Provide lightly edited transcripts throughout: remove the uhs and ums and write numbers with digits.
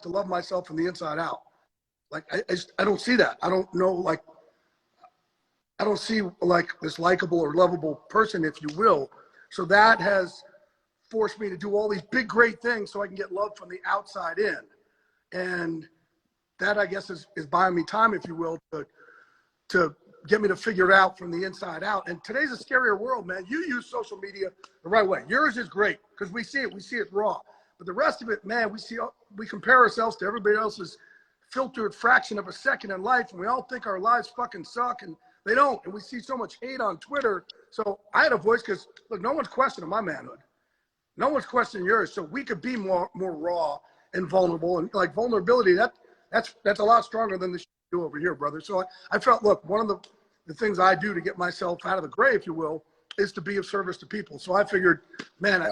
to love myself from the inside out. Like, I don't see that. I don't know, like, I don't see like this likable or lovable person, if you will. So that has forced me to do all these big, great things so I can get love from the outside in. And that, I guess, is buying me time, if you will, to get me to figure it out from the inside out. And today's a scarier world, man. You use social media the right way. Yours is great because we see it raw. But the rest of it, man, we compare ourselves to everybody else's filtered fraction of a second in life, and we all think our lives fucking suck, and they don't. And we see so much hate on Twitter. So I had a voice because, look, no one's questioning my manhood. No one's questioning yours. So we could be more raw and vulnerable. And like vulnerability, that's a lot stronger than the shit you do over here, brother. So I felt, look, one of the things I do to get myself out of the grave, if you will, is to be of service to people. So I figured, man,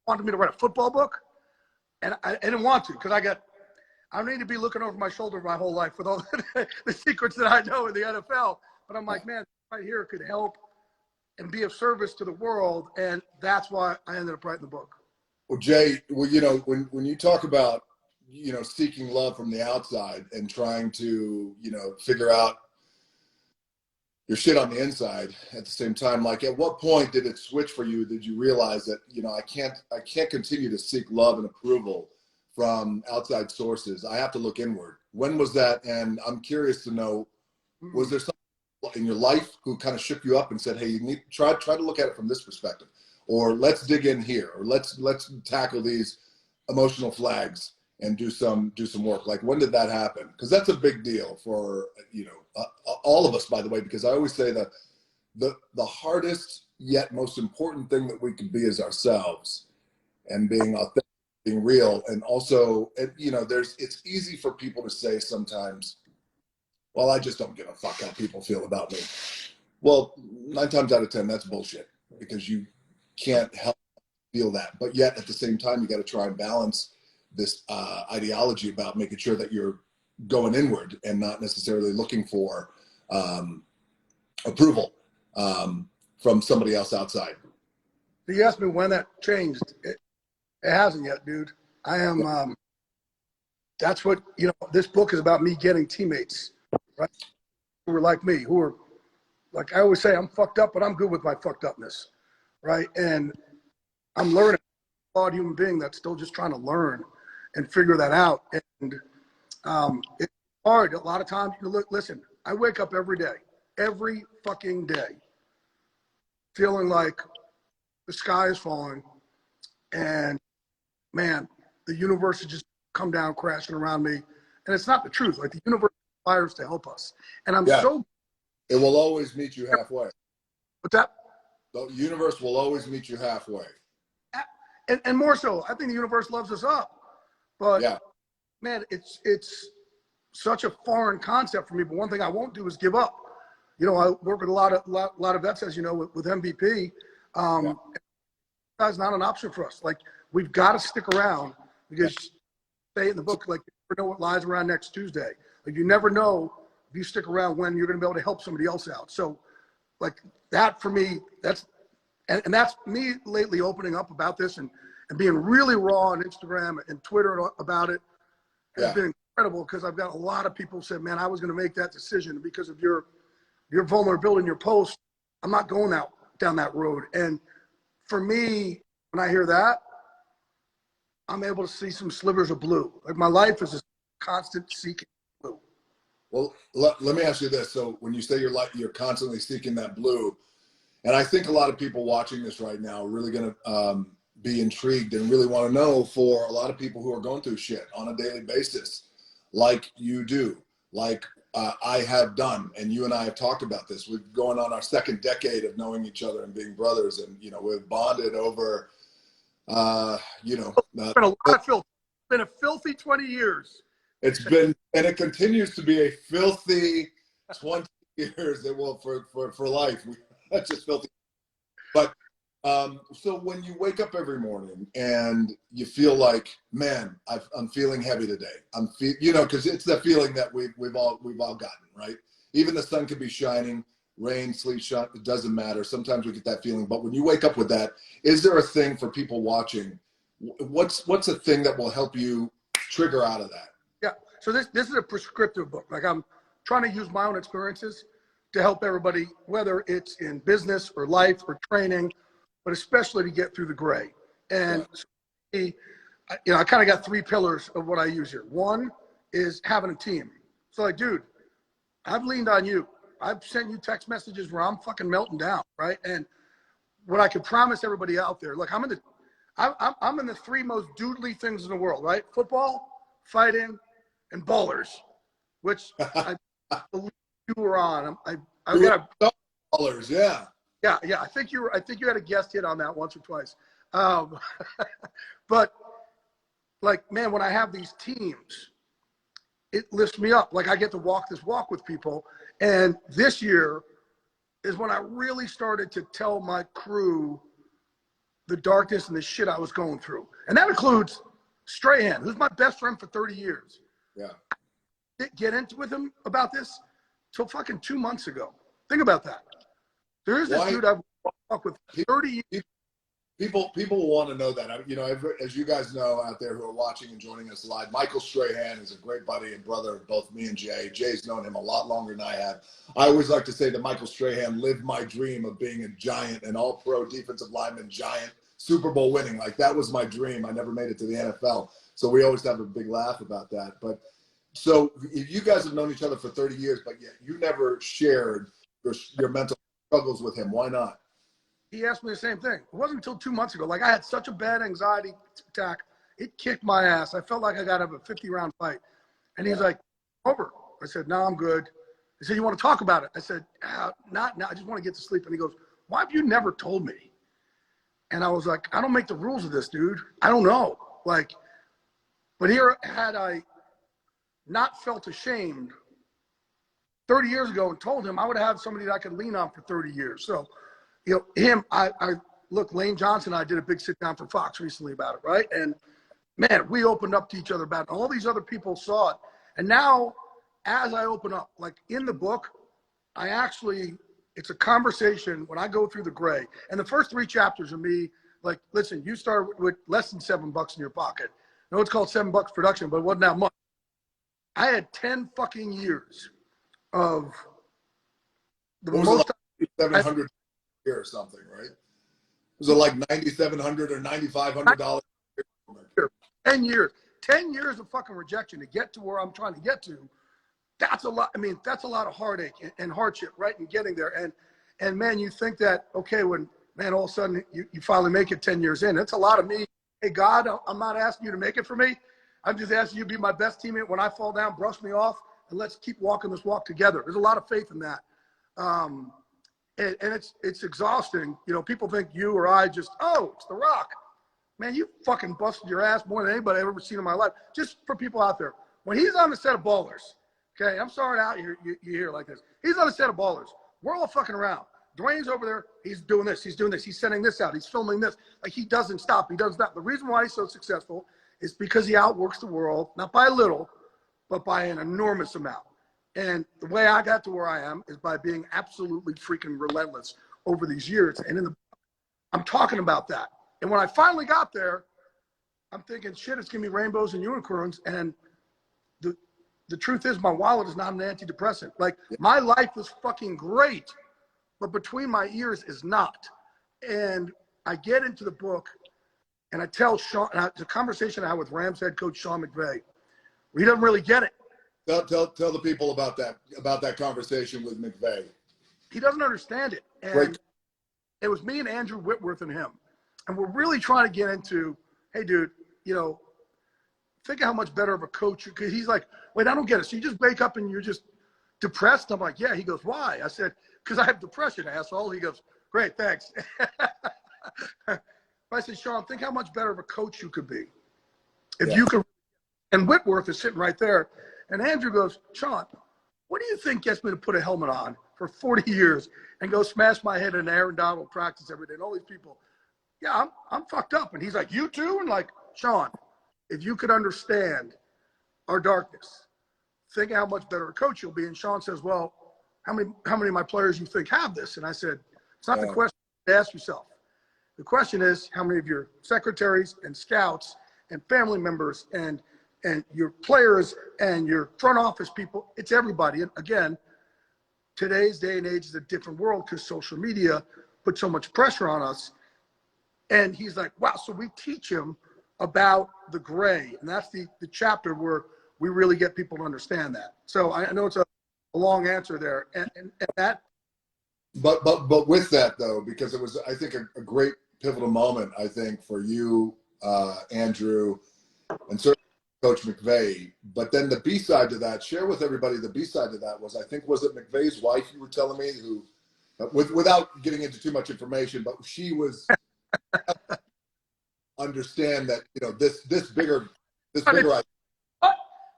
wanted me to write a football book. And I didn't want to because I don't need to be looking over my shoulder my whole life with all the secrets that I know in the NFL. But I'm like, man, right here could help and be of service to the world. And that's why I ended up writing the book. Well, Jay, when you talk about, seeking love from the outside and trying to, figure out your shit on the inside at the same time, like at what point did it switch for you? Did you realize that, I can't continue to seek love and approval from outside sources. I have to look inward. When was that? And I'm curious to know, was there something in your life who kind of shook you up and said, hey, you need try to look at it from this perspective, or let's dig in here, or let's tackle these emotional flags and do some work? Like, when did that happen? Because that's a big deal for, all of us, by the way, because I always say that the hardest yet most important thing that we can be is ourselves, and being authentic, being real. And also, it's easy for people to say sometimes, well, I just don't give a fuck how people feel about me. Well, 9 times out of 10, that's bullshit, because you can't help feel that. But yet at the same time, you got to try and balance this ideology about making sure that you're going inward and not necessarily looking for approval from somebody else outside. You asked me when that changed. It hasn't yet, dude. I am, that's what, this book is about, me getting teammates, right? Who are like me, who are, like I always say, I'm fucked up, but I'm good with my fucked upness, right? And I'm learning, a flawed human being that's still just trying to learn and figure that out. And it's hard. A lot of times, listen, I wake up every fucking day, feeling like the sky is falling and, man, the universe has just come down crashing around me. And it's not the truth. Like, the universe conspires to help us. And I'm so... It will always meet you halfway. What's that? The universe will always meet you halfway. And more so, I think the universe loves us up. But, man, it's such a foreign concept for me. But one thing I won't do is give up. I work with a lot of vets, as you know, with MVP. That's not an option for us. Like, we've got to stick around, because say in the book, like, you never know what lies around next Tuesday. Like, you never know if you stick around when you're going to be able to help somebody else out. So, like, that for me, that's me lately opening up about this and being really raw on Instagram and Twitter about it. It's been incredible, because I've got a lot of people who said, man, I was going to make that decision because of your vulnerability in your post. I'm not going down that road. And for me, when I hear that, I'm able to see some slivers of blue. Like, my life is a constant seeking blue. Well, let me ask you this. So when you say you're constantly seeking that blue, and I think a lot of people watching this right now are really going to be intrigued and really want to know, for a lot of people who are going through shit on a daily basis, like you do, like I have done, and you and I have talked about this. We're going on our 2nd decade of knowing each other and being brothers, and we've bonded over, It's been a lot of filth. It's been a filthy 20 years. It's been, and it continues to be a filthy 20 years. That will for life. That's just filthy. But so when you wake up every morning and you feel like, man, I'm feeling heavy today. Because it's that feeling that we've all gotten, right? Even the sun could be shining, rain, sleet, shine, it doesn't matter. Sometimes we get that feeling. But when you wake up with that, is there a thing for people watching? What's a thing that will help you trigger out of that. Yeah. So this is a prescriptive book. Like I'm trying to use my own experiences to help everybody, whether it's in business or life or training, but especially to get through the gray. And so, I kind of got 3 pillars of what I use here. One is having a team. So like, dude, I've leaned on you. I've sent you text messages where I'm fucking melting down, right? And what I can promise everybody out there, look, I'm in the 3 most doodly things in the world, right? Football, fighting, and ballers, which I believe you were on. I've got ballers, yeah. Yeah. I think you had a guest hit on that once or twice. But like, man, when I have these teams, it lifts me up. Like I get to walk this walk with people. And this year is when I really started to tell my crew the darkness and the shit I was going through. And that includes Strahan, who's my best friend for 30 years. Yeah. I didn't get into with him about this till fucking 2 months ago. Think about that. There's this dude I've walked with 30 years. People want to know that. As you guys know out there who are watching and joining us live, Michael Strahan is a great buddy and brother of both me and Jay. Jay's known him a lot longer than I have. I always like to say that Michael Strahan lived my dream of being a giant, an all-pro defensive lineman, giant, Super Bowl winning. Like, that was my dream. I never made it to the NFL. So we always have a big laugh about that. But so you guys have known each other for 30 years, but yet you never shared your mental struggles with him. Why not? He asked me the same thing. It wasn't until 2 months ago. Like, I had such a bad anxiety attack. It kicked my ass. I felt like I got to have a 50-round fight. And he's like, over. I said, no, I'm good. He said, you want to talk about it? I said, not now. I just want to get to sleep. And he goes, why have you never told me? And I was like, I don't make the rules of this, dude. I don't know. Like, but here, had I not felt ashamed 30 years ago and told him, I would have somebody that I could lean on for 30 years. So, look, Lane Johnson and I did a big sit down for Fox recently about it, right? And man, we opened up to each other about it. All these other people saw it. And now, as I open up, like in the book, it's a conversation when I go through the gray. And the first 3 chapters are me, like, listen, you started with less than $7 in your pocket. I know it's called $7 production, but it wasn't that much. I had 10 fucking years of the most. 700 or something, right? Was it like $9,700 or $9,500? 10 years. 10 years of fucking rejection to get to where I'm trying to get to. That's a lot. I mean, that's a lot of heartache and hardship, right? And getting there. And man, you think that, okay, when, man, all of a sudden you finally make it 10 years in. It's a lot of me. Hey, God, I'm not asking you to make it for me. I'm just asking you to be my best teammate. When I fall down, brush me off, and let's keep walking this walk together. There's a lot of faith in that. And it's exhausting. People think you or I just, it's The Rock. Man, you fucking busted your ass more than anybody I've ever seen in my life. Just for people out there. When he's on the set of Ballers, okay, I'm sorry out here you hear it like this. He's on the set of Ballers. We're all fucking around. Dwayne's over there. He's doing this. He's doing this. He's sending this out. He's filming this. Like, he doesn't stop. He doesn't stop. The reason why he's so successful is because he outworks the world, not by a little, but by an enormous amount. And the way I got to where I am is by being absolutely freaking relentless over these years. And I'm talking about that. And when I finally got there, I'm thinking, shit, it's going to be rainbows and unicorns. And the truth is, my wallet is not an antidepressant. Like, my life is fucking great, but between my ears is not. And I get into the book, and I tell Sean, it's a conversation I had with Rams head coach Sean McVay. He doesn't really get it. Tell the people about that conversation with McVay. He doesn't understand it. And it was me and Andrew Whitworth and him. And we're really trying to get into, hey, dude, think of how much better of a coach. Because he's like, wait, I don't get it. So you just wake up and you're just depressed? I'm like, yeah. He goes, why? I said, because I have depression, asshole. He goes, great, thanks. I said, Sean, think how much better of a coach you could be. If you could. And Whitworth is sitting right there. And Andrew goes, Sean, what do you think gets me to put a helmet on for 40 years and go smash my head in Aaron Donald practice every day? And all these people, yeah, I'm fucked up. And he's like, you too? And like, Sean, if you could understand our darkness, think how much better a coach you'll be. And Sean says, well, how many of my players you think have this? And I said, it's not the question to ask yourself. The question is, how many of your secretaries and scouts and family members and and your players and your front office people. It's everybody. And again, today's day and age is a different world because social media put so much pressure on us. And he's like, wow. So we teach him about the gray. And that's the chapter where we really get people to understand that. So I know it's a long answer there. And that. But with that, though, because it was, I think, a great pivotal moment, I think, for you, Andrew, and certainly Coach McVay. But then the B-side to that, share with everybody the B-side to that was, I think, was it McVay's wife you were telling me, who, without getting into too much information, but she was understand that, you know, this bigger idea.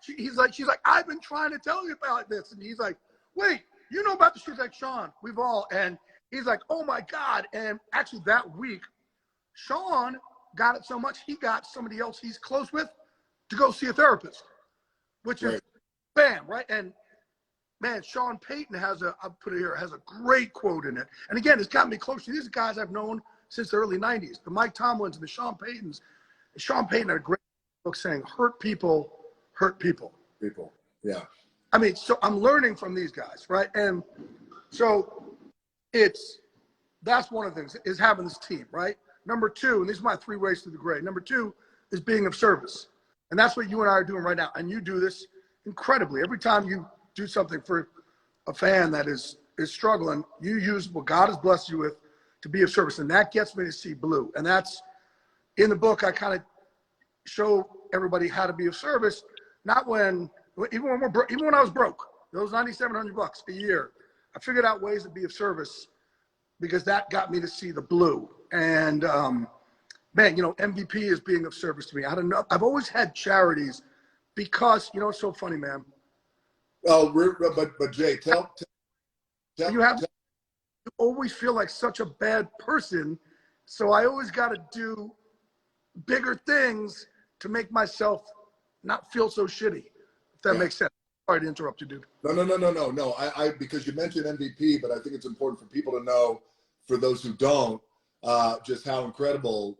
She's like, I've been trying to tell you about this. And he's like, wait, you know about this? She's like, Sean, we've all. And he's like, oh my God. And actually that week, Sean got it so much, he got somebody else he's close with to go see a therapist, which is bam, right? And man, Sean Payton I'll put it here, has a great quote in it. And again, it's got me close to these guys I've known since the early 90s, the Mike Tomlins and the Sean Paytons. And Sean Payton had a great book saying, hurt people. People, yeah. I mean, so I'm learning from these guys, right? And so that's one of the things, is having this team, right? Number two, and these are my 3 ways to the grade. Number 2 is being of service. And that's what you and I are doing right now. And you do this incredibly. Every time you do something for a fan that is struggling, you use what God has blessed you with to be of service. And that gets me to see blue. And that's in the book, I kind of show everybody how to be of service. Not even when I was broke, those $9,700 a year, I figured out ways to be of service because that got me to see the blue. And man, you know, MVP is being of service to me. I don't know. I've always had charities because, you know, it's so funny, man. Oh, but Jay, You always feel like such a bad person. So I always got to do bigger things to make myself not feel so shitty, if that makes sense. Sorry to interrupt you, dude. No. I because you mentioned MVP, but I think it's important for people to know, for those who don't, just how incredible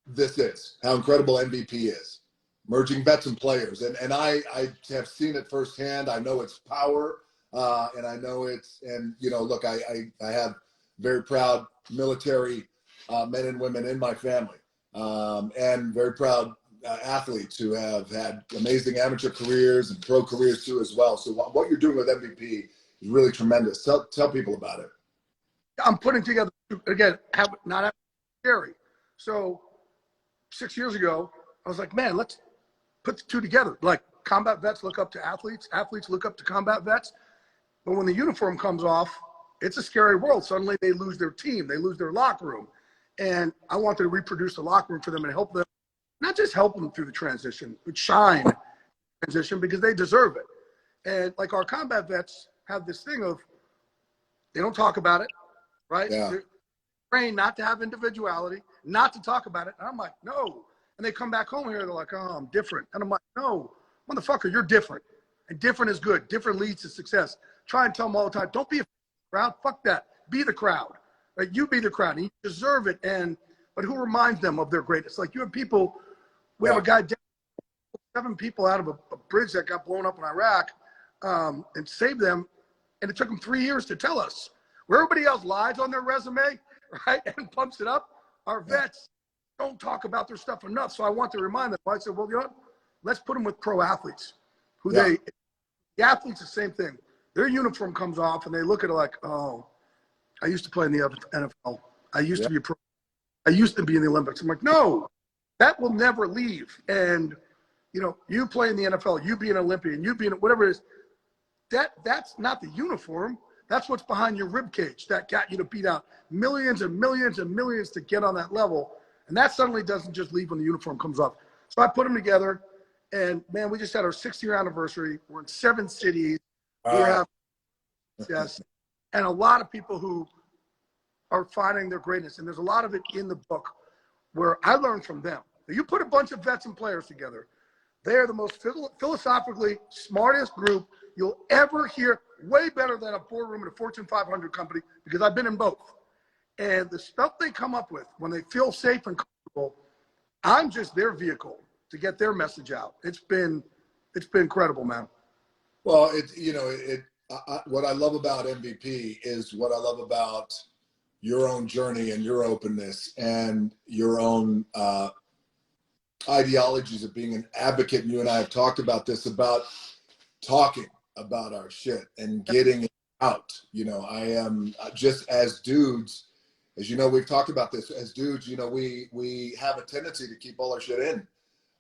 this is, how incredible MVP is. Merging vets and players. And I have seen it firsthand. I know its power, and I know and you know, look, I have very proud military men and women in my family, and very proud athletes who have had amazing amateur careers and pro careers too as well. So what you're doing with MVP is really tremendous. Tell people about it. I'm putting together, again, not scary. So 6 years ago, I was like, man, let's put the 2 together. Like, combat vets look up to athletes, athletes look up to combat vets. But when the uniform comes off, it's a scary world. Suddenly they lose their team, they lose their locker room. And I wanted to reproduce the locker room for them and help them, not just help them through the transition, but shine transition because they deserve it. And like our combat vets have this thing of, they don't talk about it, right? Yeah. They're trained not to have individuality, not to talk about it. And I'm like, no. And they come back home here, they're like, oh, I'm different. And I'm like, no, motherfucker, you're different. And different is good. Different leads to success. Try and tell them all the time, don't be a crowd. Fuck that. Be the crowd. Right? You be the crowd. And you deserve it. But who reminds them of their greatness? Like, you have people, we have a guy, 7 people out of a bridge that got blown up in Iraq, and saved them. And it took them 3 years to tell us. Where everybody else lies on their resume, right, and pumps it up, our vets don't talk about their stuff enough. So I want to remind them. I said, well, you know what? Let's put them with pro athletes. The athletes, the same thing. Their uniform comes off, and they look at it like, oh, I used to play in the NFL. I used to be a pro. I used to be in the Olympics. I'm like, no, that will never leave. And, you know, you play in the NFL, you be an Olympian, you be in whatever it is. That's not the uniform. That's what's behind your rib cage that got you to beat out millions and millions and millions to get on that level. And that suddenly doesn't just leave when the uniform comes off. So I put them together, and man, we just had our 6th-year anniversary. We're in 7 cities. We're having success, and a lot of people who are finding their greatness. And there's a lot of it in the book where I learned from them. You put a bunch of vets and players together. They are the most philosophically smartest group you'll ever hear, way better than a boardroom at a Fortune 500 company, because I've been in both. And the stuff they come up with when they feel safe and comfortable, I'm just their vehicle. to get their message out. It's been incredible, man. Well, what I love about MVP is what I love about your own journey and your openness and your own ideologies of being an advocate. And you and I have talked about this, about talking about our shit and getting it out. I am just, as dudes, as you know, we've talked about this, as dudes, we have a tendency to keep all our shit in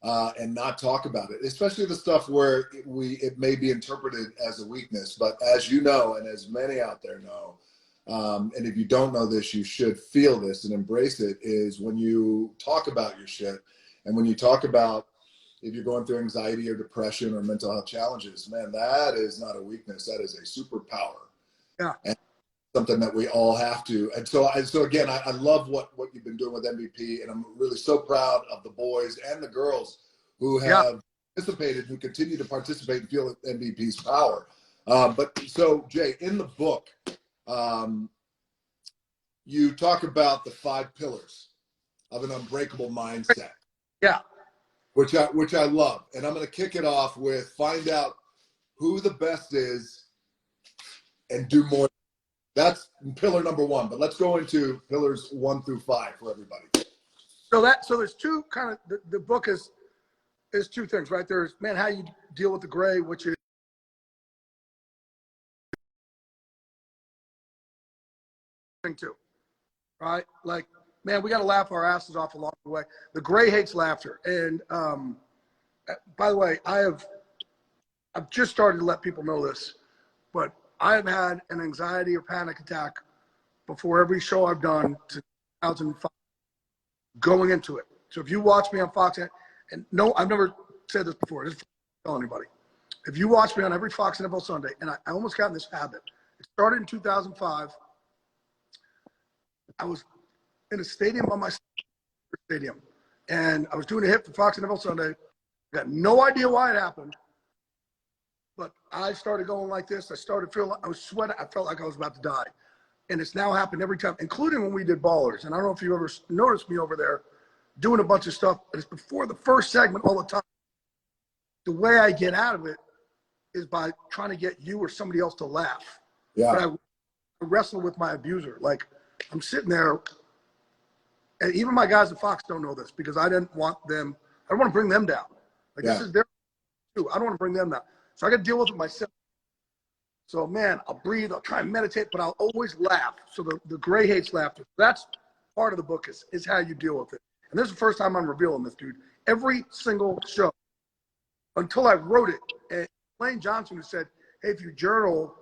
and not talk about it, especially the stuff where it may be interpreted as a weakness. But as you know, and as many out there know, and if you don't know this, you should feel this and embrace it, is when you talk about your shit and when you talk about if you're going through anxiety or depression or mental health challenges, man, that is not a weakness. That is a superpower. Yeah. And something that we all have to. And so again, I love what you've been doing with MVP, and I'm really so proud of the boys and the girls who have participated, who continue to participate and feel MVP's power. But so, Jay, in the book, you talk about the 5 pillars of an unbreakable mindset. Yeah. Which I love. And I'm going to kick it off with find out who the best is and do more. That's pillar number 1. But let's go into pillars 1 through 5 for everybody. So there's two kind of, the book is 2 things, right? There's, man, how you deal with the gray, which is too, right? Like, man, we got to laugh our asses off along the way. The gray hates laughter. And by the way, I've just started to let people know this, but I've had an anxiety or panic attack before every show I've done since 2005 going into it. So if you watch me on Fox, and no, I've never said this before, just tell anybody. If you watch me on every Fox NFL Sunday, and I almost got in this habit. It started in 2005. I was in a stadium by myself, and I was doing a hit for Fox NFL Sunday. I got no idea why it happened, but I started going like this. I started feeling, I was sweating. I felt like I was about to die. And it's now happened every time, including when we did Ballers. And I don't know if you ever noticed me over there doing a bunch of stuff, but it's before the first segment all the time. The way I get out of it is by trying to get you or somebody else to laugh. Yeah. But I wrestle with my abuser. Like, I'm sitting there, and even my guys at Fox don't know this because I didn't want them, I don't want to bring them down. Like, this is their too. I don't want to bring them down. So I got to deal with it myself. So, man, I'll breathe, I'll try and meditate, but I'll always laugh. So the gray hates laughter. That's part of the book is how you deal with it. And this is the first time I'm revealing this, dude. Every single show, until I wrote it, and Lane Johnson, who said, hey, if you journal,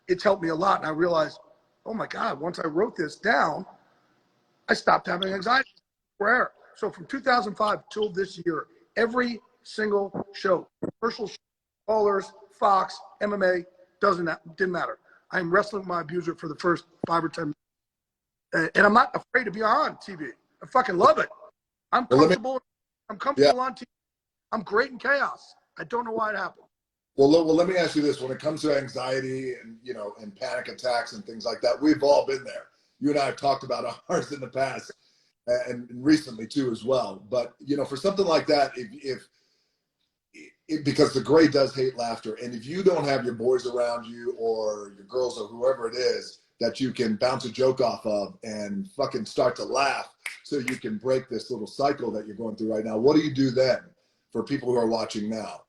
it's helped me a lot. And I realized, oh my God, once I wrote this down, I stopped having anxiety. Rare. So from 2005 till this year, every single show, commercial show, Ballers, Fox, MMA, didn't matter. I'm wrestling with my abuser for the first 5 or 10 minutes. And I'm not afraid to be on TV. I fucking love it. I'm comfortable. I'm comfortable on TV. I'm great in chaos. I don't know why it happened. Well, let me ask you this. When it comes to anxiety and, and panic attacks and things like that, we've all been there. You and I have talked about ours in the past and recently too as well. But, for something like that, if because the gray does hate laughter. And if you don't have your boys around you or your girls or whoever it is that you can bounce a joke off of and fucking start to laugh so you can break this little cycle that you're going through right now, what do you do then for people who are watching now?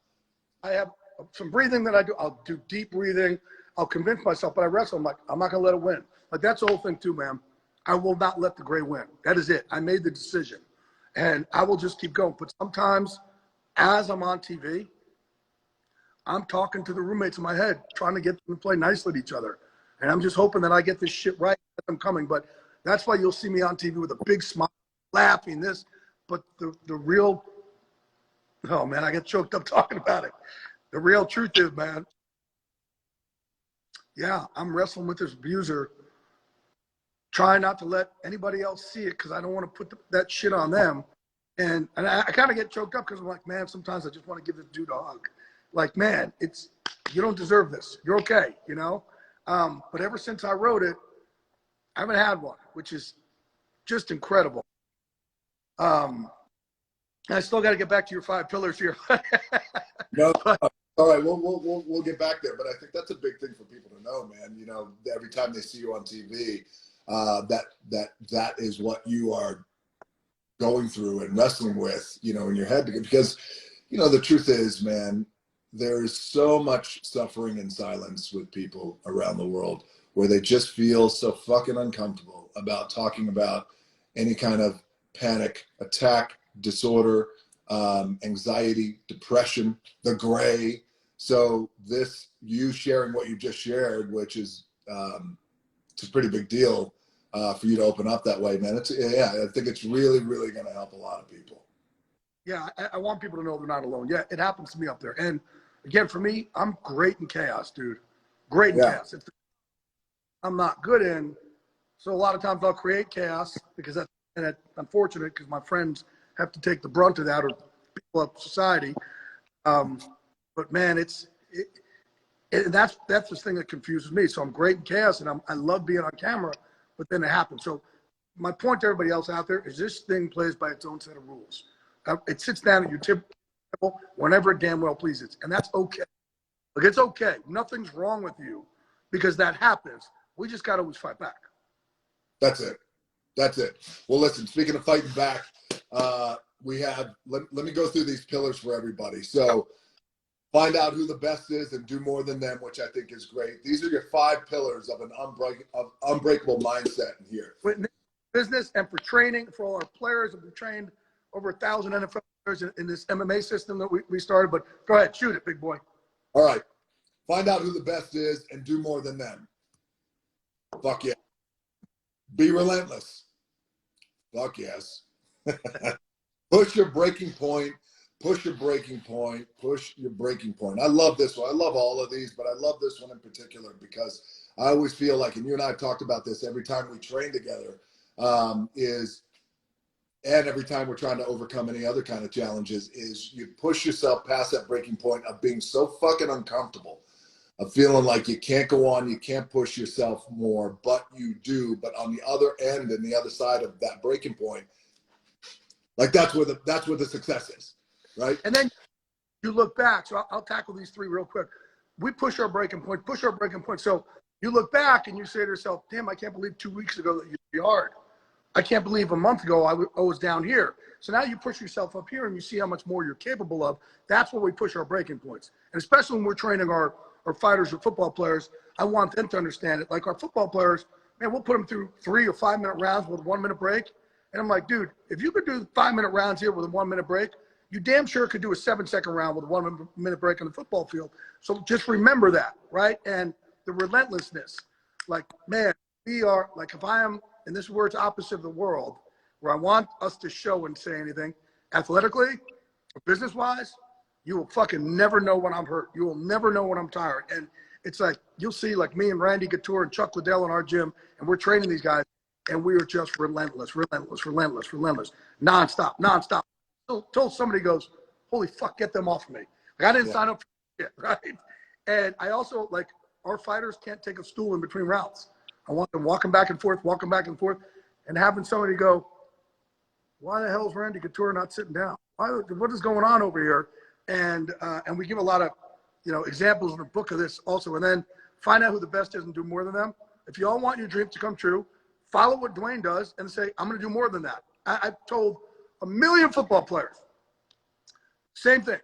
I have some breathing that I do. I'll do deep breathing. I'll convince myself, but I wrestle. I'm like, I'm not going to let it win. Like, that's the whole thing too, man. I will not let the gray win. That is it. I made the decision. And I will just keep going. But sometimes as I'm on TV, I'm talking to the roommates in my head, trying to get them to play nicely to each other. And I'm just hoping that I get this shit right as I'm coming. But that's why you'll see me on TV with a big smile, laughing this. But the real, oh man, I get choked up talking about it. The real truth is, man, yeah, I'm wrestling with this abuser, trying not to let anybody else see it because I don't want to put that shit on them. And I kind of get choked up because I'm like, man, sometimes I just want to give this dude a hug. Like, man, you don't deserve this. You're okay, But ever since I wrote it, I haven't had one, which is just incredible. I still got to get back to your 5 pillars here. No, But, all right, we'll get back there, but I think that's a big thing for people to know, man. You know, every time they see you on TV, that is what you are going through and wrestling with, you know, in your head, because you know the truth is, man, there's so much suffering in silence with people around the world where they just feel so fucking uncomfortable about talking about any kind of panic attack disorder, anxiety, depression, the gray. So this, you sharing what you just shared, which is it's a pretty big deal for you to open up that way, man. Yeah, I think it's really, really going to help a lot of people. yeah, I want people to know they're not alone. Yeah, it happens to me up there. And again, for me, I'm great in chaos, dude. Great in Yeah, chaos. I'm not good in. So a lot of times I'll create chaos because that's unfortunate because my friends have to take the brunt of that or people of society. But man, that's the thing that confuses me. So I'm great in chaos and I love being on camera, but then it happens. So my point to everybody else out there is this thing plays by its own set of rules. It sits down at your table whenever it damn well pleases, and that's okay. Like it's okay. Nothing's wrong with you because that happens. We just got to always fight back. that's it. That's it. Well, listen, speaking of fighting back, we have, let me go through these pillars for everybody. So find out who the best is and do more than them, which I think is great. These are your 5 pillars of an unbreakable mindset in here. With business and for training for all our players, and we trained over 1,000 NFL players in this MMA system that we started. But go ahead, shoot it, big boy. All right. Find out who the best is and do more than them. Fuck yeah. Be relentless. Fuck yes. Push your breaking point. Push your breaking point. Push your breaking point. I love this one. I love all of these, but I love this one in particular because I always feel like, and you and I have talked about this every time we train together, and every time we're trying to overcome any other kind of challenges, is you push yourself past that breaking point of being so fucking uncomfortable, of feeling like you can't go on, you can't push yourself more, but you do. But on the other end and the other side of that breaking point, like that's where the success is, right? And then you look back. So I'll tackle these 3 real quick. We push our breaking point, So you look back and you say to yourself, damn, I can't believe 2 weeks ago that used to be hard. I can't believe a month ago I was down here. So now you push yourself up here and you see how much more you're capable of. That's where we push our breaking points. And especially when we're training our fighters or football players, I want them to understand it. Like our football players, man, we'll put them through 3 or 5 minute rounds with a 1 minute break. And I'm like, dude, if you could do 5 minute rounds here with a 1 minute break, you damn sure could do a 7-second round with a 1 minute break on the football field. So just remember that, right? And the relentlessness. Like, man, we are, like if I am, and this word's opposite of the world, where I want us to show and say anything, athletically or business-wise, you will fucking never know when I'm hurt. You will never know when I'm tired. And it's like, you'll see like me and Randy Couture and Chuck Liddell in our gym, and we're training these guys, and we are just relentless, nonstop. Until somebody goes, holy fuck, get them off of me. Like, I didn't sign up for shit, right? And I also, like, our fighters can't take a stool in between rounds. I want them walking back and forth, and having somebody go, why the hell is Randy Couture not sitting down? What is going on over here? And we give a lot of, examples in the book of this also. And then find out who the best is and do more than them. If you all want your dreams to come true, follow what Dwayne does and say, I'm going to do more than that. I've told 1 million football players, same thing.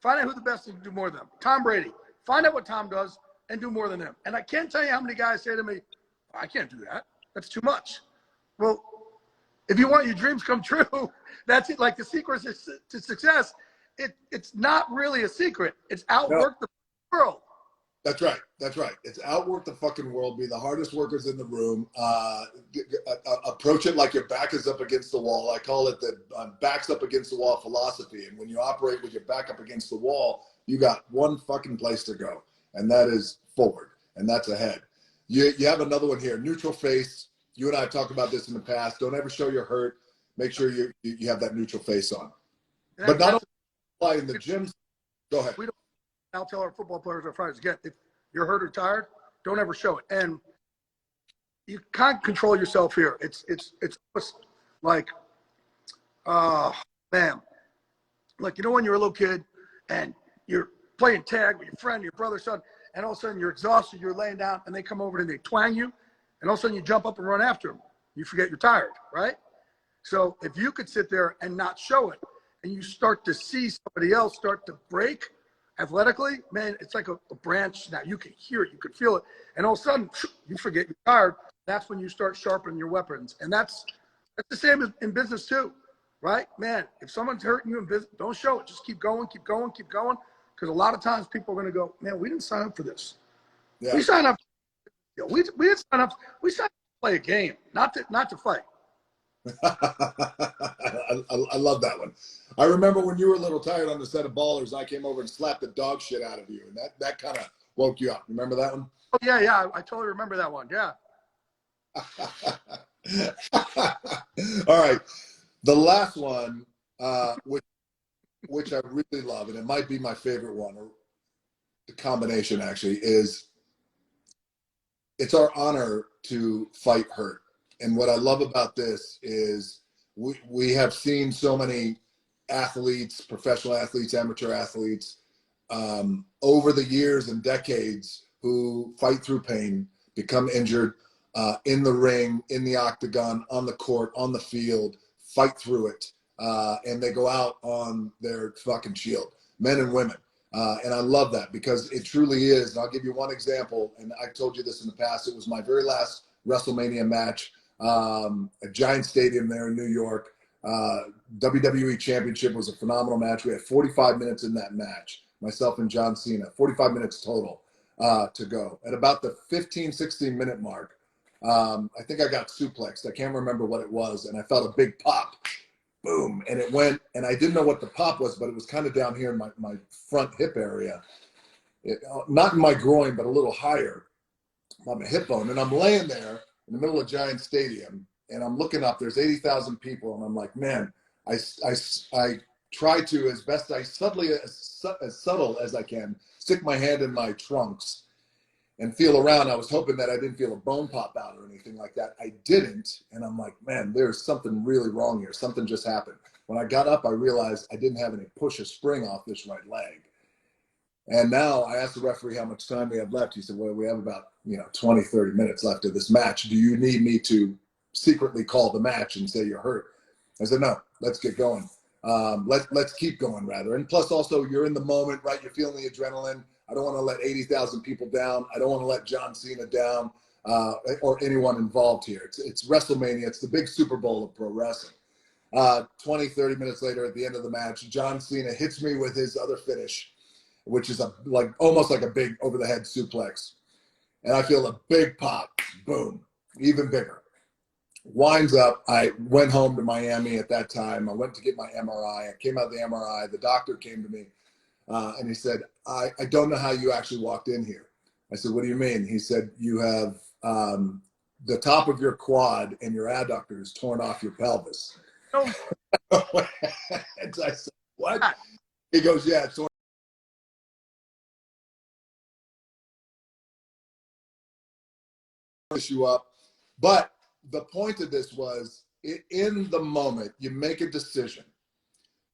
Find out who the best is and do more than them. Tom Brady, find out what Tom does and do more than him. And I can't tell you how many guys say to me, I can't do that. That's too much. Well, if you want your dreams come true, that's it. Like the secret to success, it's not really a secret. It's outwork the world. That's right. It's outwork the fucking world. Be the hardest workers in the room. Approach it like your back is up against the wall. I call it the backs up against the wall philosophy. And when you operate with your back up against the wall, you got one fucking place to go, and that is forward, and that's ahead. You have another one here, neutral face. You and I have talked about this in the past. Don't ever show you're hurt. Make sure you have that neutral face on. But not only in the gym. Go ahead. We don't now tell our football players, our fighters, again, if you're hurt or tired, don't ever show it. And you can't control yourself here. It's like, man, Like, you know, when you're a little kid and you're playing tag with your friend, your brother, son, and all of a sudden you're exhausted, you're laying down, and they come over and they twang you, and all of a sudden you jump up and run after them. You forget you're tired, right? So if you could sit there and not show it, and you start to see somebody else start to break athletically, man, it's like a branch. Now you can hear it, you can feel it, and all of a sudden you forget you're tired. That's when you start sharpening your weapons, and that's the same as in business too, right? Man, if someone's hurting you in business, don't show it. Just keep going, keep going, keep going, because a lot of times people are going to go, man, we didn't sign up for this. Yeah. We signed up. We didn't sign up. We signed up to play a game, not to fight. I love that one. I remember when you were a little tired on the set of Ballers, I came over and slapped the dog shit out of you, and that kind of woke you up. Remember that one? Oh yeah, I totally remember that one. Yeah. All right, the last one, which I really love, and it might be my favorite one, or the combination actually, is it's our honor to fight hurt. And what I love about this is we have seen so many athletes, professional athletes, amateur athletes, over the years and decades who fight through pain, become injured in the ring, in the octagon, on the court, on the field, fight through it, and they go out on their fucking shield, men and women. And I love that because it truly is. And I'll give you one example, and I've told you this in the past. It was my very last WrestleMania match, a giant stadium there in New York. WWE Championship was a phenomenal match. We had 45 minutes in that match, myself and John Cena, 45 minutes total to go. At about the 15, 16-minute mark, I think I got suplexed. I can't remember what it was, and I felt a big pop. Boom, and it went, and I didn't know what the pop was, but it was kind of down here in my front hip area. Not in my groin, but a little higher on my hip bone. And I'm laying there in the middle of a giant stadium, and I'm looking up. There's 80,000 people, and I'm like, man, I try to, as best I as subtle as I can, stick my hand in my trunks and feel around. I was hoping that I didn't feel a bone pop out or anything like that. I didn't. And I'm like, man, there's something really wrong here. Something just happened. When I got up, I realized I didn't have any push or spring off this right leg. And now I asked the referee how much time we had left. He said, well, we have about 20, 30 minutes left of this match. Do you need me to secretly call the match and say you're hurt? I said, no, let's get going. Let's keep going, rather. And plus, also, you're in the moment, right? You're feeling the adrenaline. I don't want to let 80,000 people down. I don't want to let John Cena down or anyone involved here. It's WrestleMania. It's the big Super Bowl of pro wrestling. 20, 30 minutes later, at the end of the match, John Cena hits me with his other finish, which is almost like a big over-the-head suplex. And I feel a big pop. Boom. Even bigger. Winds up. I went home to Miami at that time. I went to get my MRI. I came out of the MRI. The doctor came to me. And he said, I don't know how you actually walked in here. I said, what do you mean? He said, you have the top of your quad and your adductors torn off your pelvis. Oh. And I said, what? He goes, yeah, it's torn you up. But the point of this was, in the moment, you make a decision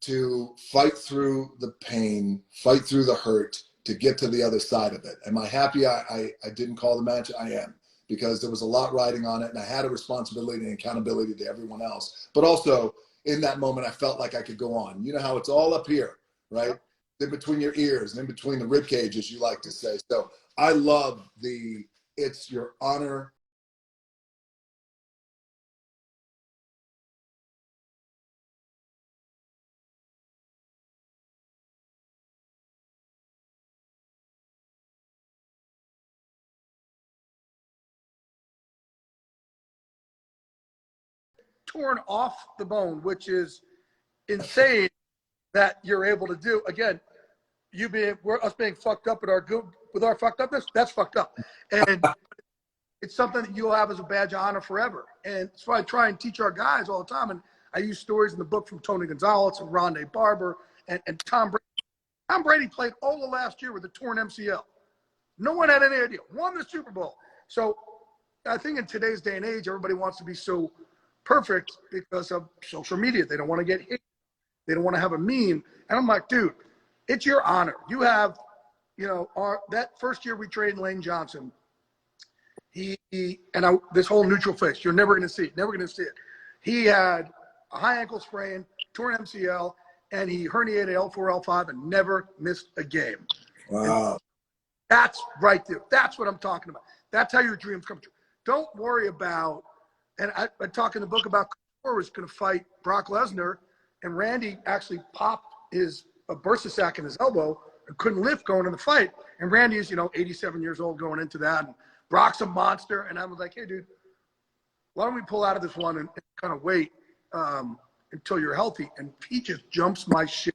to fight through the pain, fight through the hurt, to get to the other side of it. Am I happy I didn't call the match? I am, because there was a lot riding on it, and I had a responsibility and accountability to everyone else. But also, in that moment, I felt like I could go on. You know how it's all up here, right? In between your ears and in between the rib cage, as you like to say. So I love it's your honor. Torn off the bone, which is insane that you're able to do. Again, us being fucked up with our fucked upness, that's fucked up. And it's something that you'll have as a badge of honor forever. And that's why I try and teach our guys all the time. And I use stories in the book from Tony Gonzalez and Rondé Barber and Tom Brady. Tom Brady played all of last year with a torn MCL. No one had any idea. Won the Super Bowl. So I think in today's day and age, everybody wants to be so perfect because of social media. They don't want to get hit. They don't want to have a meme. And I'm like, dude, it's your honor. You have, that first year we traded Lane Johnson, this whole neutral fix, you're never going to see it. He had a high ankle sprain, torn MCL, and he herniated L4, L5 and never missed a game. Wow. And that's right there. That's what I'm talking about. That's how your dreams come true. Don't worry about, and I talk in the book about Connor was going to fight Brock Lesnar, and Randy actually popped a bursa sac in his elbow and couldn't lift going in the fight. And Randy is, 87 years old going into that. And Brock's a monster. And I was like, hey, dude, why don't we pull out of this one and kind of wait until you're healthy? And he just jumps my shit.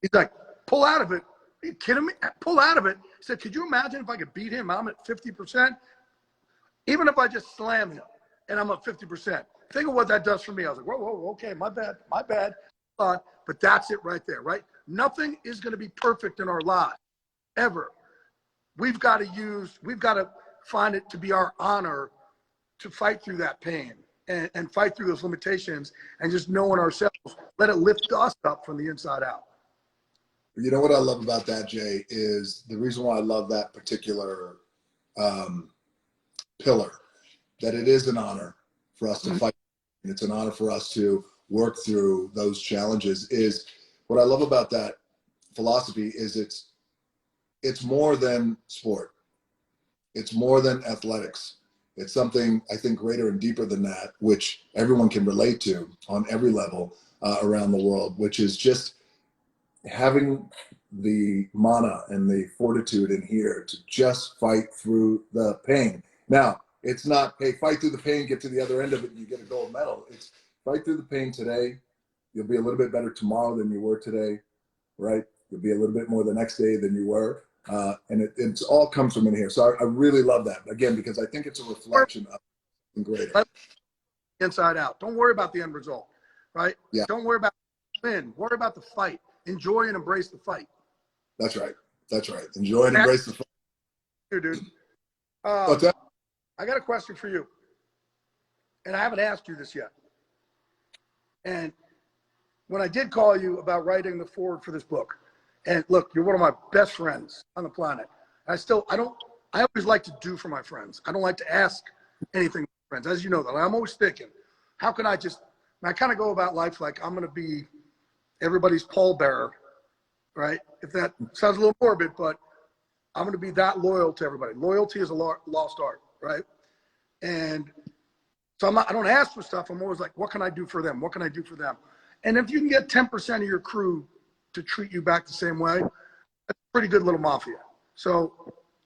He's like, pull out of it. Are you kidding me? Pull out of it. He said, could you imagine if I could beat him? I'm at 50%. Even if I just slam him and I'm at 50%. Think of what that does for me. I was like, whoa, okay, my bad. But that's it right there, right? Nothing is going to be perfect in our lives, ever. We've got to find it to be our honor to fight through that pain and fight through those limitations and just knowing ourselves, let it lift us up from the inside out. You know what I love about that, Jay, is the reason why I love that particular pillar, that it is an honor for us to fight. And it's an honor for us to work through those challenges. Is what I love about that philosophy is it's more than sport. It's more than athletics. It's something, I think, greater and deeper than that, which everyone can relate to on every level around the world, which is just having the mana and the fortitude in here to just fight through the pain. Now, it's not, hey, fight through the pain, get to the other end of it, and you get a gold medal. It's fight through the pain today. You'll be a little bit better tomorrow than you were today, right? You'll be a little bit more the next day than you were. And it's all comes from in here. So I really love that, again, because I think it's a reflection of something greater. Inside out. Don't worry about the end result, right? Yeah. Don't worry about the win. Worry about the fight. Enjoy and embrace the fight. That's right. Enjoy and embrace the fight. Here, dude. What's that? I got a question for you. And I haven't asked you this yet. And when I did call you about writing the foreword for this book, and look, you're one of my best friends on the planet. I always like to do for my friends. I don't like to ask anything from friends. As you know that. I'm always thinking, how can I kind of go about life like I'm going to be everybody's pallbearer, right? If that sounds a little morbid, but I'm going to be that loyal to everybody. Loyalty is a lost art, right? And so I don't ask for stuff. I'm always like, what can I do for them? What can I do for them? And if you can get 10% of your crew to treat you back the same way, that's a pretty good little mafia. So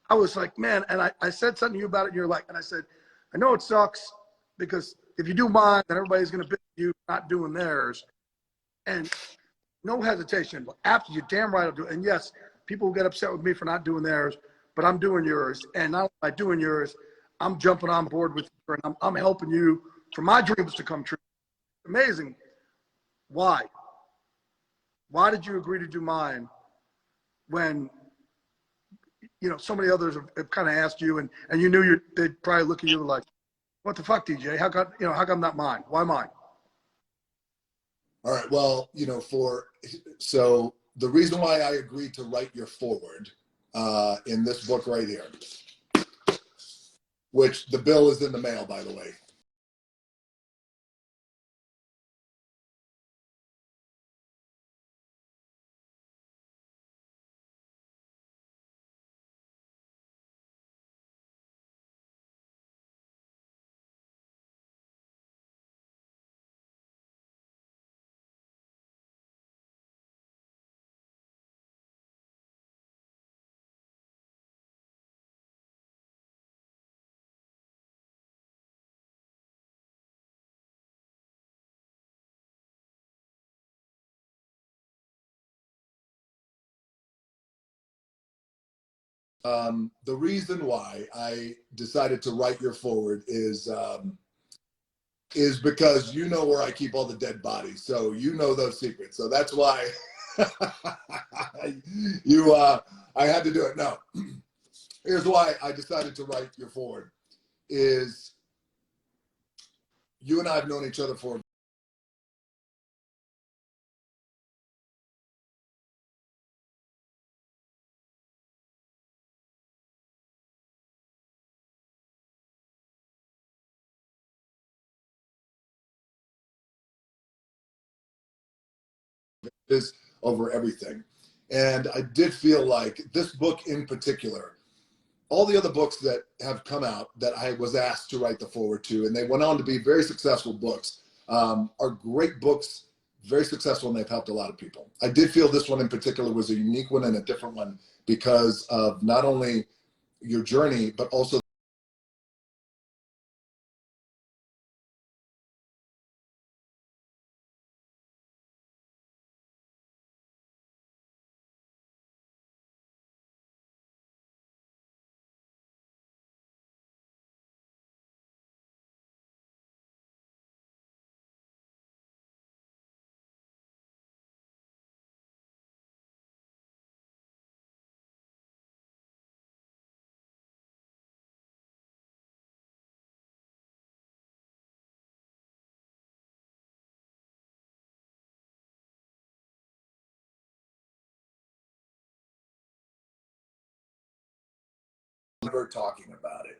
I was like, man, and I said something to you about it, and you're like, and I said, I know it sucks because if you do mine, then everybody's going to bitch you not doing theirs. And no hesitation. After you, damn right I'll do it. And yes, people will get upset with me for not doing theirs, but I'm doing yours. And not only am I doing yours, I'm jumping on board with you, and I'm helping you for my dreams to come true. Amazing. Why? Why did you agree to do mine when, so many others have kind of asked you and you knew they'd probably look at you like, what the fuck, DJ? How come not mine? Why mine? All right. Well, so the reason why I agreed to write your foreword in this book right here, which the bill is in the mail, by the way. The reason why I decided to write your foreword is because you know where I keep all the dead bodies, so you know those secrets. So that's why I had to do it. No, here's why I decided to write your foreword: is you and I have known each other for is over everything. And I did feel like this book in particular, all the other books that have come out that I was asked to write the foreword to, and they went on to be very successful books, are great books, very successful, and they've helped a lot of people. I did feel this one in particular was a unique one and a different one because of not only your journey, but also never talking about it.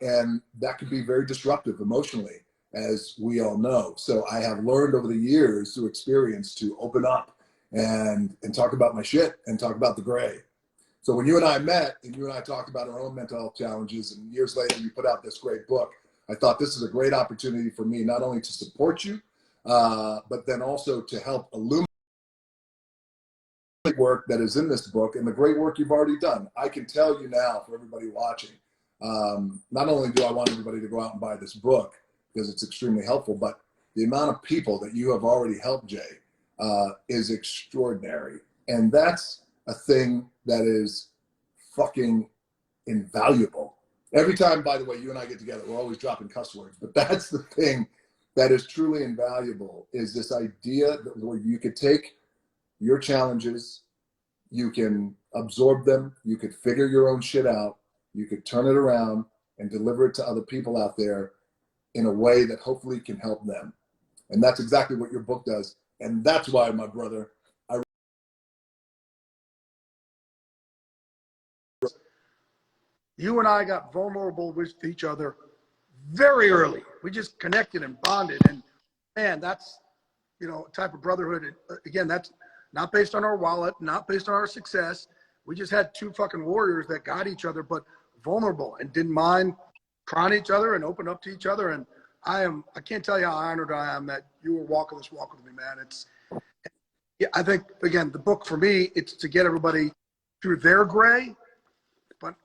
And that could be very disruptive emotionally, as we all know. So I have learned over the years through experience to open up and talk about my shit and talk about the gray. So when you and I met and you and I talked about our own mental health challenges, and years later you put out this great book, I thought this is a great opportunity for me not only to support you, but then also to help illuminate work that is in this book and the great work you've already done. I can tell you now, for everybody watching, not only do I want everybody to go out and buy this book because it's extremely helpful, but the amount of people that you have already helped, Jay, is extraordinary. And that's a thing that is fucking invaluable. Every time, by the way, you and I get together, we're always dropping cuss words, but that's the thing that is truly invaluable, is this idea that where you could take your challenges, you can absorb them, you could figure your own shit out, you could turn it around and deliver it to other people out there in a way that hopefully can help them. And that's exactly what your book does. And that's why, my brother, You and I got vulnerable with each other very early. We just connected and bonded. And man, that's, you know, type of brotherhood. Again, that's not based on our wallet, not based on our success. We just had two fucking warriors that got each other, but vulnerable and didn't mind crying to each other and open up to each other. And I can't tell you how honored I am that you were walking this walk with me, man. Yeah, I think, again, the book for me, it's to get everybody through their gray, but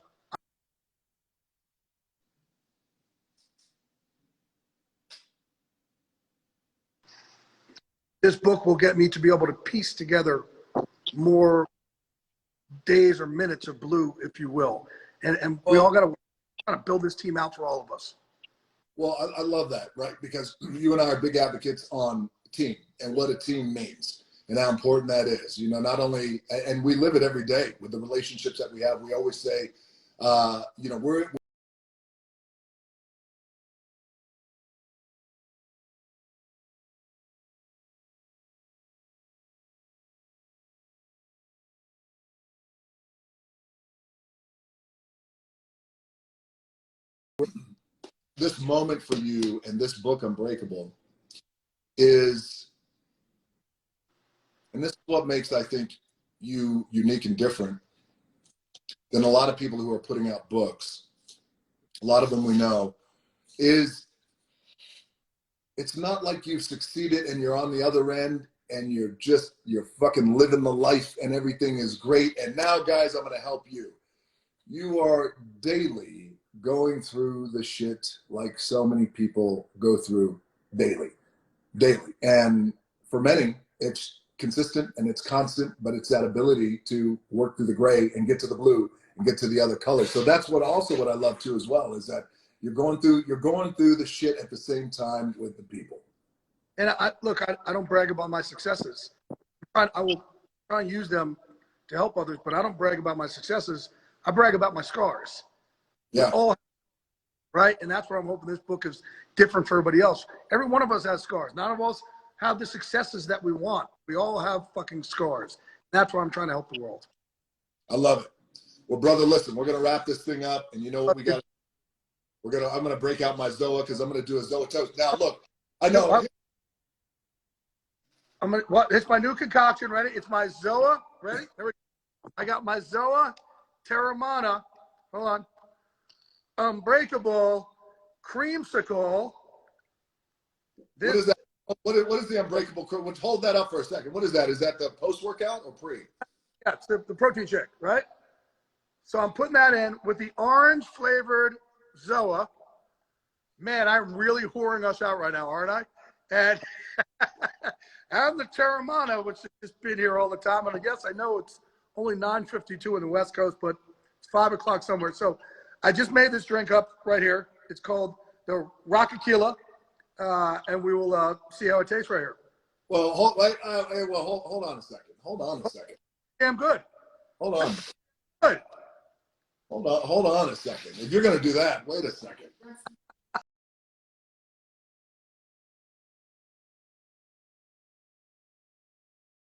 this book will get me to be able to piece together more days or minutes of blue, if you will. And we all got to kind of build this team out for all of us. well, I love that, right? Because you and I are big advocates on team and what a team means and how important that is. You know, not only, and we live it every day with the relationships that we have. We always say, you know, we're this moment for you and this book, Unbreakable, is, and this is what makes, I think, you unique and different than a lot of people who are putting out books. A lot of them we know is it's not like you've succeeded and you're on the other end and you're fucking living the life and everything is great. And now, guys, I'm going to help you. You are daily going through the shit like so many people go through daily. And for many, it's consistent and it's constant, but it's that ability to work through the gray and get to the blue and get to the other colors. So that's what I love too as well, is that you're going through the shit at the same time with the people. And I don't brag about my successes. I will try and use them to help others, but I don't brag about my successes. I brag about my scars. Yeah. All right. And that's where I'm hoping this book is different for everybody else. Every one of us has scars. None of us have the successes that we want. We all have fucking scars. That's where I'm trying to help the world. I love it. Well, brother, listen, we're going to wrap this thing up. And you know what we got? I'm going to break out my Zoa because I'm going to do a Zoa toast. Now, look, I know. It's my new concoction. Ready? It's my Zoa. Ready? There we go. I got my Zoa Terramana. Hold on. Unbreakable creamsicle. What is that? What is the unbreakable? Hold that up for a second. What is that? Is that the post-workout or pre? Yeah, it's the protein shake, right? So I'm putting that in with the orange flavored Zoa. Man, I'm really whoring us out right now, aren't I? And and the Terramana, which has just been here all the time. And I guess I know it's only 9:52 in the West Coast, but it's 5 o'clock somewhere. So I just made this drink up right here. It's called the Rockakila, and we will see how it tastes right here. Well, hold on a second. Hold on a second. Damn good. Hold on. Good. Hold on a second. If you're going to do that, wait a second.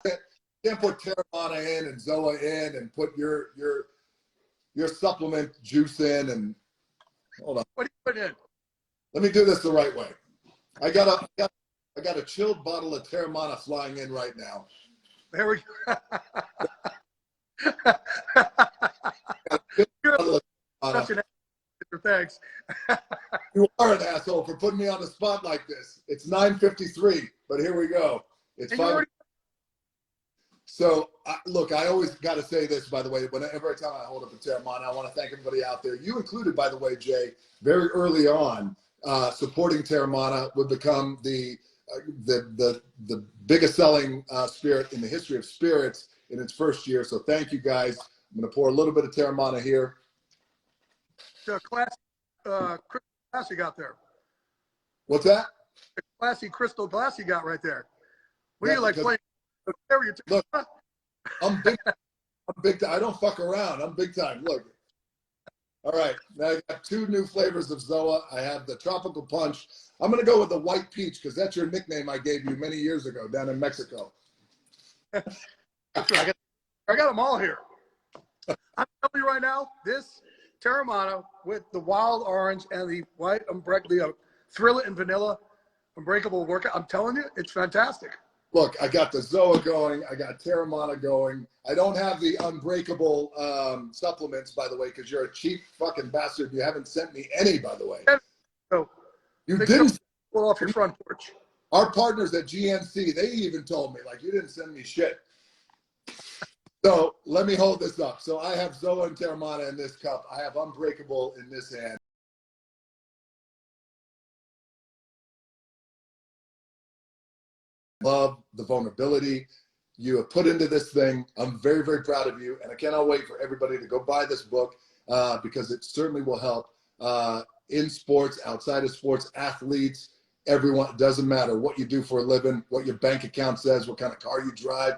You can't put Terramana in and Zoa in and put your supplement juice in and hold on. What do you put in? Let me do this the right way. I got a chilled bottle of Terramana flying in right now. There we go. Thanks. You are an asshole for putting me on the spot like this. It's 9:53, but here we go. It's 5. So, look, I always got to say this, by the way, every time I hold up a Terramana, I want to thank everybody out there. You included, by the way, Jay, very early on, supporting Terramana would become the biggest selling spirit in the history of spirits in its first year. So thank you, guys. I'm going to pour a little bit of Terramana here. The classy crystal glass you got there. What's that? The classy crystal glass you got right there. What are you like playing? Look, I'm big time. I don't fuck around. I'm big time. Look. All right. Now I got 2 new flavors of Zoa. I have the tropical punch. I'm going to go with the white peach because that's your nickname I gave you many years ago down in Mexico. I got them all here. I'm telling you right now, this Terramana with the wild orange and the white the Thrill It and vanilla unbreakable workout. I'm telling you, it's fantastic. Look, I got the Zoa going. I got Terramana going. I don't have the unbreakable supplements, by the way, because you're a cheap fucking bastard. You haven't sent me any, by the way. So you didn't pull off your front porch. Our partners at GNC, they even told me, like, you didn't send me shit. So let me hold this up. So I have Zoa and Terramana in this cup. I have Unbreakable in this hand. Love the vulnerability you have put into this thing. I'm very, very proud of you. And I cannot wait for everybody to go buy this book because it certainly will help in sports, outside of sports, athletes, everyone. It doesn't matter what you do for a living, what your bank account says, what kind of car you drive,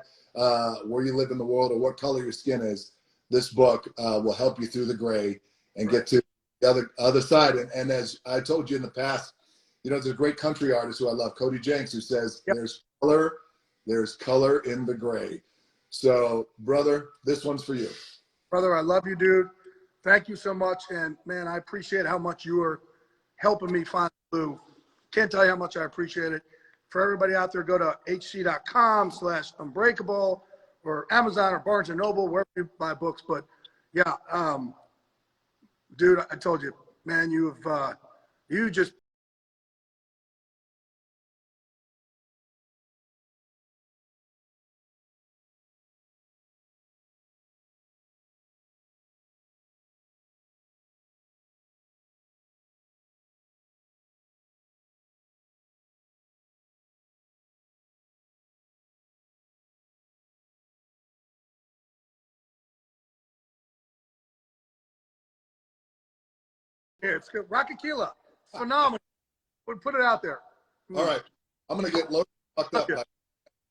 where you live in the world, or what color your skin is. This book will help you through the gray and get to the other side. And as I told you in the past, you know, there's a great country artist who I love, Cody Jenks, who says, yep, there's color in the gray. So, brother, this one's for you. Brother, I love you, dude. Thank you so much. And, man, I appreciate how much you are helping me find the blue. Can't tell you how much I appreciate it. For everybody out there, go to hc.com/unbreakable or Amazon or Barnes & Noble, wherever you buy books. But, yeah, dude, I told you, man, you just – here, it's good. Rockakila, phenomenal. We'll put it out there. All right. I'm going to get loaded fucked up.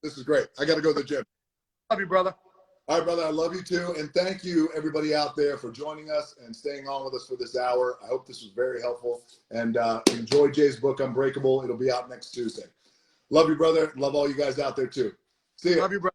This is great. I got to go to the gym. Love you, brother. All right, brother. I love you too. And thank you, everybody out there, for joining us and staying on with us for this hour. I hope this was very helpful. And enjoy Jay's book, Unbreakable. It'll be out next Tuesday. Love you, brother. Love all you guys out there too. See you. Love you, brother.